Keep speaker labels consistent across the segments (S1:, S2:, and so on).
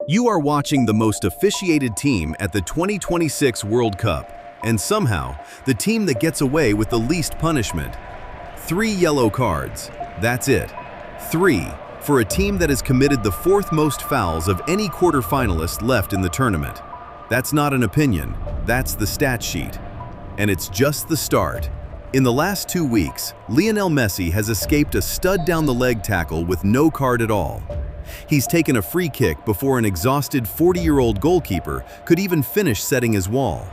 S1: You are watching the most officiated team at the 2026 World Cup, and somehow, the team that gets away with the least punishment. 3 yellow cards. That's it. 3, for a team that has committed the 4th most fouls of any quarterfinalist left in the tournament. That's not an opinion, that's the stat sheet. And it's just the start. In the last 2 weeks, Lionel Messi has escaped a stud-down-the-leg tackle with no card at all. He's taken a free kick before an exhausted 40-year-old goalkeeper could even finish setting his wall.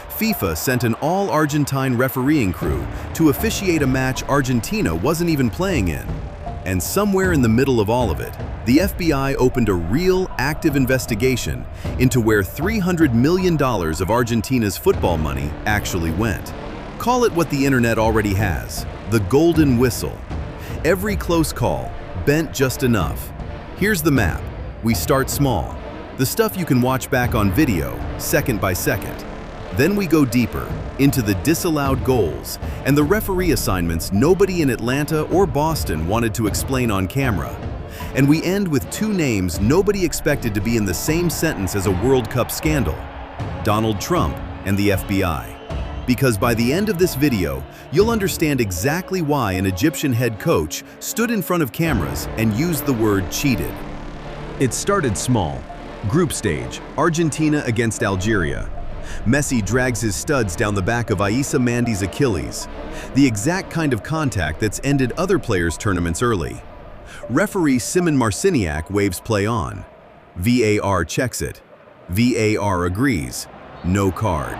S1: FIFA sent an all-Argentine refereeing crew to officiate a match Argentina wasn't even playing in. And somewhere in the middle of all of it, the FBI opened a real, active investigation into where $300 million of Argentina's football money actually went. Call it what the internet already has, the golden whistle. Every close call, bent just enough. Here's the map. We start small. The stuff you can watch back on video, second by second. Then we go deeper, into the disallowed goals and the referee assignments nobody in Atlanta or Boston wanted to explain on camera. And we end with 2 names nobody expected to be in the same sentence as a World Cup scandal: Donald Trump and the FBI. Because by the end of this video, you'll understand exactly why an Egyptian head coach stood in front of cameras and used the word cheated. It started small. Group stage, Argentina against Algeria. Messi drags his studs down the back of Aissa Mandi's Achilles, the exact kind of contact that's ended other players' tournaments early. Referee Simon Marciniak waves play on. VAR checks it. VAR agrees. No card.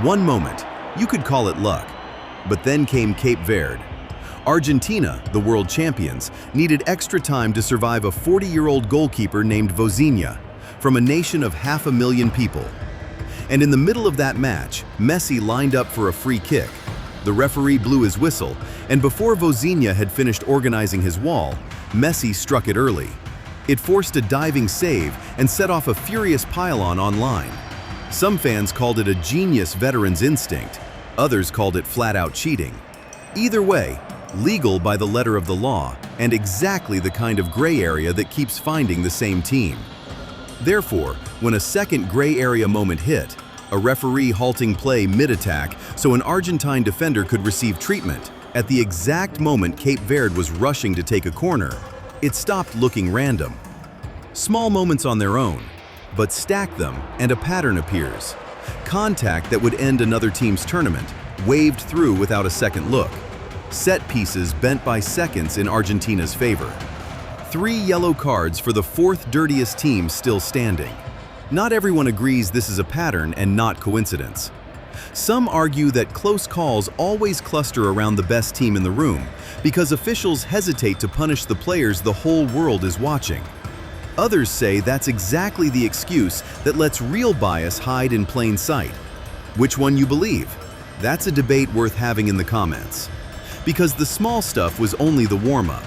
S1: One moment, you could call it luck. But then came Cape Verde. Argentina, the world champions, needed extra time to survive a 40-year-old goalkeeper named Vozinha from a nation of 500,000 people. And in the middle of that match, Messi lined up for a free kick. The referee blew his whistle, and before Vozinha had finished organizing his wall, Messi struck it early. It forced a diving save and set off a furious pile-on online. Some fans called it a genius veteran's instinct. Others called it flat-out cheating. Either way, legal by the letter of the law, and exactly the kind of gray area that keeps finding the same team. Therefore, when a second gray area moment hit, a referee halting play mid-attack so an Argentine defender could receive treatment, at the exact moment Cape Verde was rushing to take a corner, it stopped looking random. Small moments on their own, but stack them and a pattern appears. Contact that would end another team's tournament, waved through without a second look. Set pieces bent by seconds in Argentina's favor. 3 yellow cards for the 4th dirtiest team still standing. Not everyone agrees this is a pattern and not coincidence. Some argue that close calls always cluster around the best team in the room because officials hesitate to punish the players the whole world is watching. Others say that's exactly the excuse that lets real bias hide in plain sight. Which one you believe? That's a debate worth having in the comments. Because the small stuff was only the warm-up.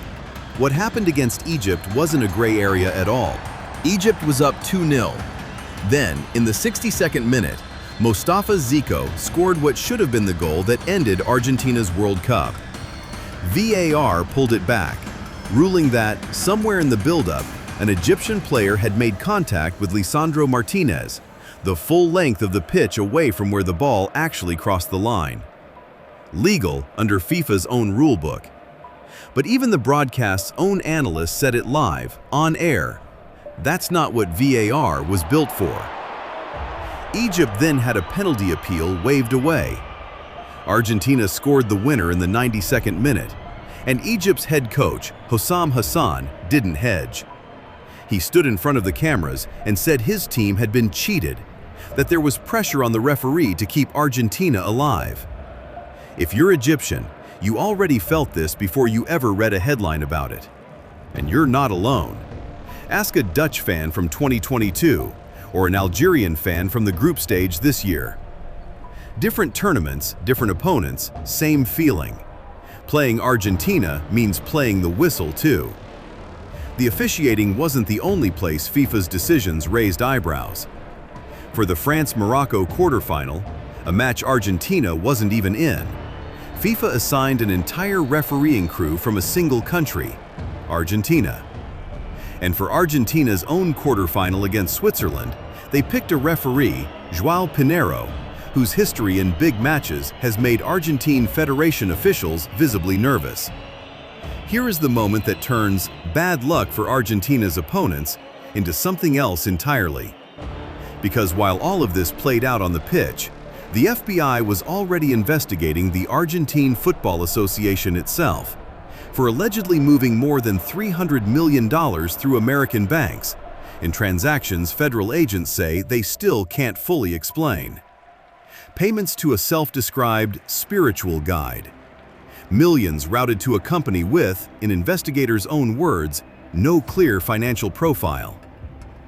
S1: What happened against Egypt wasn't a gray area at all. Egypt was up 2-0. Then, in the 62nd minute, Mostafa Zico scored what should have been the goal that ended Argentina's World Cup. VAR pulled it back, ruling that, somewhere in the build-up, an Egyptian player had made contact with Lisandro Martinez, the full length of the pitch away from where the ball actually crossed the line. Legal under FIFA's own rulebook. But even the broadcast's own analysts said it live, on air. That's not what VAR was built for. Egypt then had a penalty appeal waved away. Argentina scored the winner in the 92nd minute, and Egypt's head coach, Hossam Hassan, didn't hedge. He stood in front of the cameras and said his team had been cheated, that there was pressure on the referee to keep Argentina alive. If you're Egyptian, you already felt this before you ever read a headline about it. And you're not alone. Ask a Dutch fan from 2022 or an Algerian fan from the group stage this year. Different tournaments, different opponents, same feeling. Playing Argentina means playing the whistle too. The officiating wasn't the only place FIFA's decisions raised eyebrows. For the France-Morocco quarterfinal, a match Argentina wasn't even in, FIFA assigned an entire refereeing crew from a single country, Argentina. And for Argentina's own quarterfinal against Switzerland, they picked a referee, João Pinheiro, whose history in big matches has made Argentine Federation officials visibly nervous. Here is the moment that turns bad luck for Argentina's opponents into something else entirely. Because while all of this played out on the pitch, the FBI was already investigating the Argentine Football Association itself for allegedly moving more than $300 million through American banks, in transactions federal agents say they still can't fully explain. Payments to a self-described spiritual guide. Millions routed to a company with, in investigators' own words, no clear financial profile.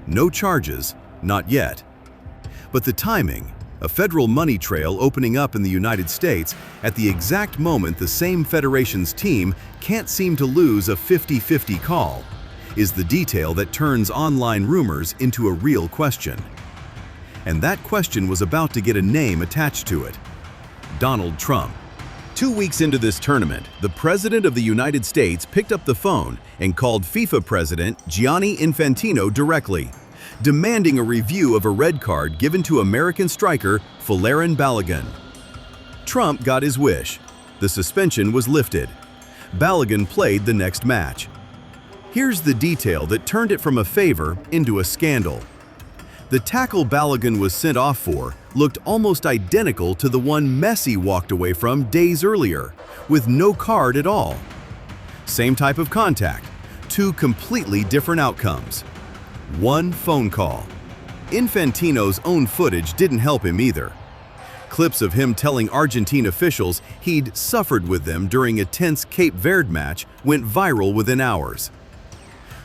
S1: No charges, not yet. But the timing, a federal money trail opening up in the United States at the exact moment the same federation's team can't seem to lose a 50-50 call, is the detail that turns online rumors into a real question. And that question was about to get a name attached to it: Donald Trump. 2 weeks into this tournament, the President of the United States picked up the phone and called FIFA President Gianni Infantino directly, demanding a review of a red card given to American striker Folarin Balogun. Trump got his wish. The suspension was lifted. Balogun played the next match. Here's the detail that turned it from a favor into a scandal. The tackle Balogun was sent off for looked almost identical to the one Messi walked away from days earlier, with no card at all. Same type of contact, two completely different outcomes. One phone call. Infantino's own footage didn't help him either. Clips of him telling Argentine officials he'd suffered with them during a tense Cape Verde match went viral within hours.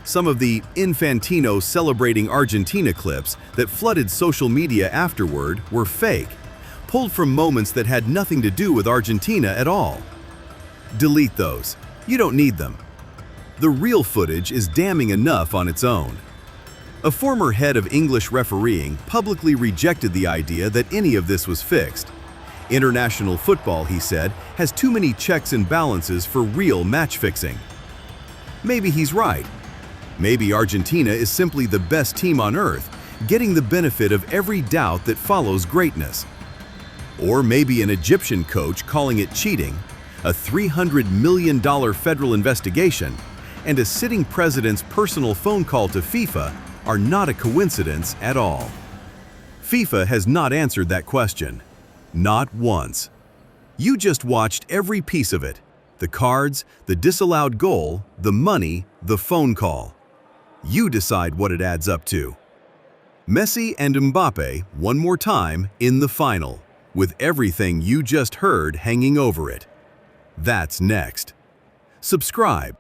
S1: Some of the Infantino celebrating Argentina clips that flooded social media afterward were fake, pulled from moments that had nothing to do with Argentina at all. Delete those. You don't need them. The real footage is damning enough on its own. A former head of English refereeing publicly rejected the idea that any of this was fixed. International football, he said, has too many checks and balances for real match fixing. Maybe he's right. Maybe Argentina is simply the best team on earth, getting the benefit of every doubt that follows greatness. Or maybe an Egyptian coach calling it cheating, a $300 million federal investigation, and a sitting president's personal phone call to FIFA are not a coincidence at all. FIFA has not answered that question. Not once. You just watched every piece of it. The cards, the disallowed goal, the money, the phone call. You decide what it adds up to. Messi and Mbappe one more time in the final, with everything you just heard hanging over it. That's next. Subscribe.